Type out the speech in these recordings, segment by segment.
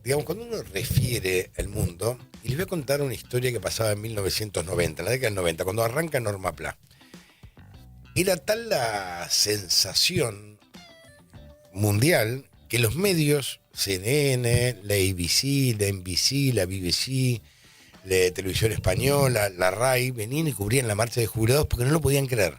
digamos, cuando uno refiere al mundo, y les voy a contar una historia que pasaba en 1990, en la década del 90, cuando arranca Norma Pla. Era tal la sensación mundial que los medios, CNN, la ABC, la NBC, la BBC, la Televisión Española, la RAI, venían y cubrían la marcha de jubilados porque no lo podían creer.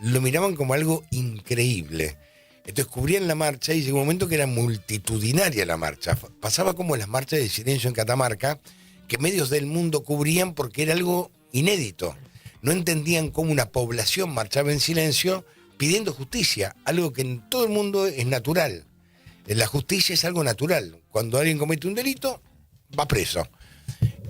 Lo miraban como algo increíble. Entonces cubrían la marcha y llegó un momento que era multitudinaria la marcha. Pasaba como las marchas de silencio en Catamarca, que medios del mundo cubrían porque era algo inédito. No entendían cómo una población marchaba en silencio pidiendo justicia, algo que en todo el mundo es natural. La justicia es algo natural. Cuando alguien comete un delito, va preso.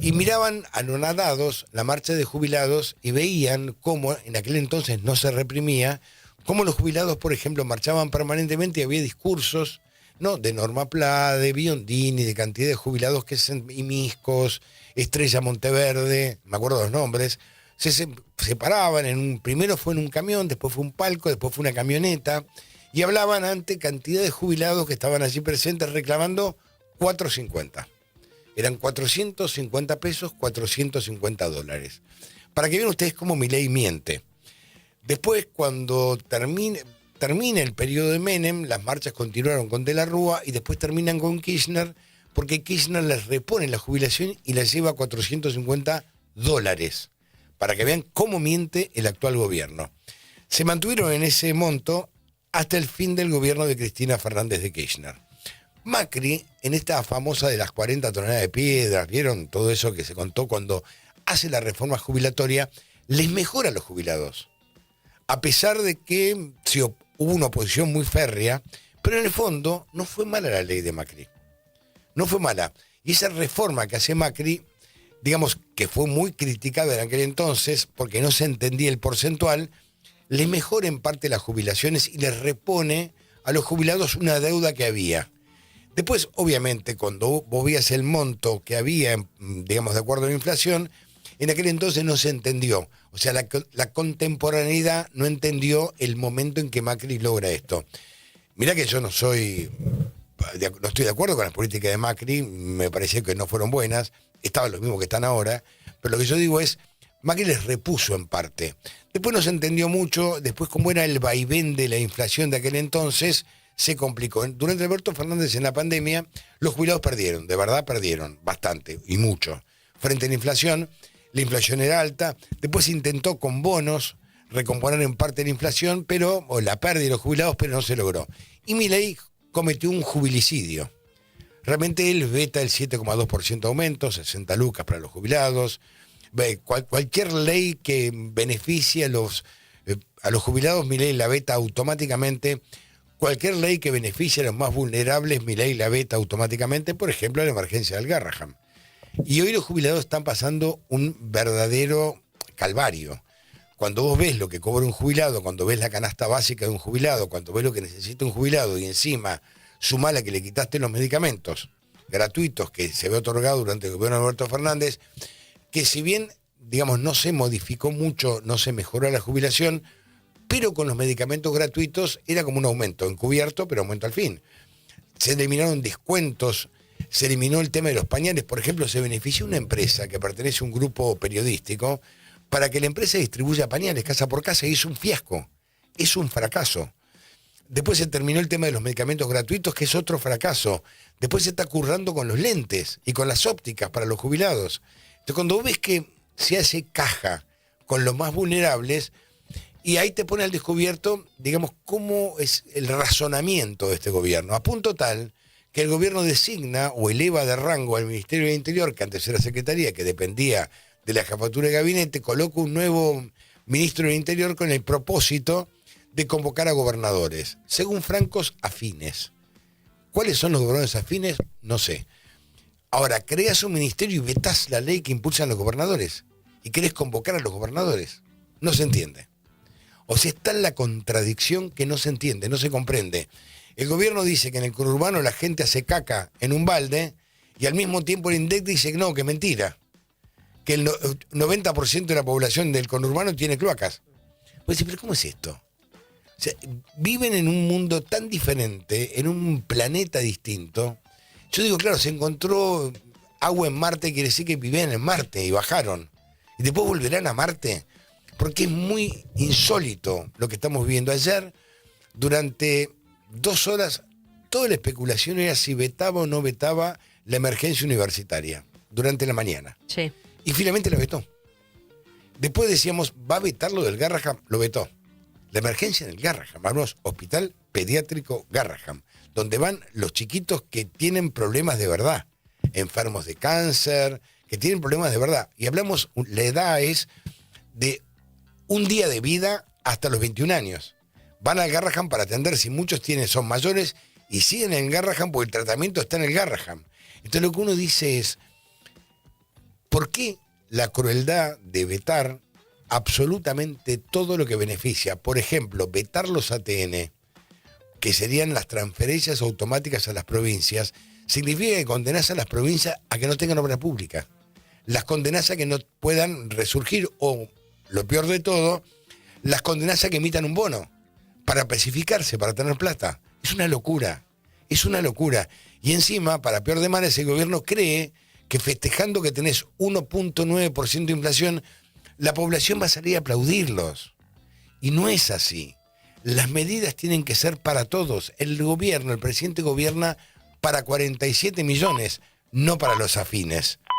Y miraban anonadados la marcha de jubilados y veían cómo en aquel entonces no se reprimía, cómo los jubilados, por ejemplo, marchaban permanentemente y había discursos, ¿no?, de Norma Pla, de Biondini, de cantidad de jubilados que y Miscos, Estrella Monteverde, me acuerdo los nombres, se paraban, primero fue en un camión, después fue un palco, después fue una camioneta, y hablaban ante cantidad de jubilados que estaban allí presentes reclamando 4.50. Eran 450 pesos, 450 dólares. Para que vean ustedes cómo Milei miente. Después, cuando termina el periodo de Menem, las marchas continuaron con De la Rúa y después terminan con Kirchner, porque Kirchner les repone la jubilación y les lleva a 450 dólares. Para que vean cómo miente el actual gobierno. Se mantuvieron en ese monto hasta el fin del gobierno de Cristina Fernández de Kirchner. Macri, en esta famosa de las 40 toneladas de piedras, ¿vieron? Todo eso que se contó cuando hace la reforma jubilatoria, les mejora a los jubilados. A pesar de que hubo una oposición muy férrea, pero en el fondo no fue mala la ley de Macri. No fue mala. Y esa reforma que hace Macri, digamos que fue muy criticada en aquel entonces, porque no se entendía el porcentual, le mejora en parte las jubilaciones y les repone a los jubilados una deuda que había. Después, obviamente, cuando vos veías el monto que había, digamos, de acuerdo a la inflación, en aquel entonces no se entendió. O sea, la contemporaneidad no entendió el momento en que Macri logra esto. Mirá que yo no estoy de acuerdo con las políticas de Macri, me pareció que no fueron buenas, estaban los mismos que están ahora, pero lo que yo digo es, Macri les repuso en parte. Después no se entendió mucho, después como era el vaivén de la inflación de aquel entonces, se complicó. Durante Alberto Fernández en la pandemia, los jubilados perdieron, de verdad perdieron, bastante y mucho. Frente a la inflación era alta, después se intentó con bonos recomponer en parte la inflación, o la pérdida de los jubilados, pero no se logró. Y Milei cometió un jubilicidio. Realmente él veta el 7,2% de aumento, 60 lucas para los jubilados, cualquier ley que beneficie a los jubilados, Milei la veta automáticamente. Cualquier ley que beneficie a los más vulnerables, Milei la veta automáticamente, por ejemplo, la emergencia del Garrahan. Y hoy los jubilados están pasando un verdadero calvario. Cuando vos ves lo que cobra un jubilado, cuando ves la canasta básica de un jubilado, cuando ves lo que necesita un jubilado y encima sumala que le quitaste los medicamentos gratuitos que se había otorgado durante el gobierno de Alberto Fernández, que si bien, digamos, no se modificó mucho, no se mejoró la jubilación, pero con los medicamentos gratuitos era como un aumento encubierto, pero aumento al fin. Se eliminaron descuentos, se eliminó el tema de los pañales. Por ejemplo, se benefició una empresa que pertenece a un grupo periodístico para que la empresa distribuya pañales casa por casa y es un fiasco, es un fracaso. Después se terminó el tema de los medicamentos gratuitos, que es otro fracaso. Después se está currando con los lentes y con las ópticas para los jubilados. Entonces, cuando ves que se hace caja con los más vulnerables, y ahí te pone al descubierto, digamos, cómo es el razonamiento de este gobierno, a punto tal que el gobierno designa o eleva de rango al Ministerio del Interior, que antes era Secretaría, que dependía de la jefatura de gabinete, coloca un nuevo ministro del Interior con el propósito de convocar a gobernadores, según francos afines. ¿Cuáles son los gobernadores afines? No sé. Ahora, creas un ministerio y vetás la ley que impulsan los gobernadores y querés convocar a los gobernadores. No se entiende. O sea, está en la contradicción que no se entiende, no se comprende. El gobierno dice que en el conurbano la gente hace caca en un balde y al mismo tiempo el INDEC dice que no, que es mentira. Que el 90% de la población del conurbano tiene cloacas. Pues sí, pero ¿cómo es esto? O sea, viven en un mundo tan diferente, en un planeta distinto, Yo digo, claro, se encontró agua en Marte, quiere decir que vivían en Marte y bajaron. Y después volverán a Marte, porque es muy insólito lo que estamos viviendo. Ayer, durante 2 horas, toda la especulación era si vetaba o no vetaba la emergencia universitaria, durante la mañana. Sí. Y finalmente la vetó. Después decíamos, ¿va a vetar lo del Garraham? Lo vetó. La emergencia en el Garraham, vamos, Hospital Pediátrico Garraham, donde van los chiquitos que tienen problemas de verdad, enfermos de cáncer, que tienen problemas de verdad. Y hablamos, la edad es de un día de vida hasta los 21 años. Van al Garraham para atender, si muchos son mayores, y siguen en el Garraham porque el tratamiento está en el Garraham. Entonces lo que uno dice es, ¿por qué la crueldad de vetar absolutamente todo lo que beneficia? Por ejemplo, vetar los ATN, que serían las transferencias automáticas a las provincias, significa que condenás a las provincias a que no tengan obra pública. Las condenás a que no puedan resurgir, o, lo peor de todo, las condenás a que emitan un bono para especificarse, para tener plata. Es una locura, es una locura. Y encima, para peor de mal, ese gobierno cree que festejando que tenés 1.9% de inflación, la población va a salir a aplaudirlos. Y no es así. Las medidas tienen que ser para todos. El gobierno, el presidente gobierna para 47 millones, no para los afines.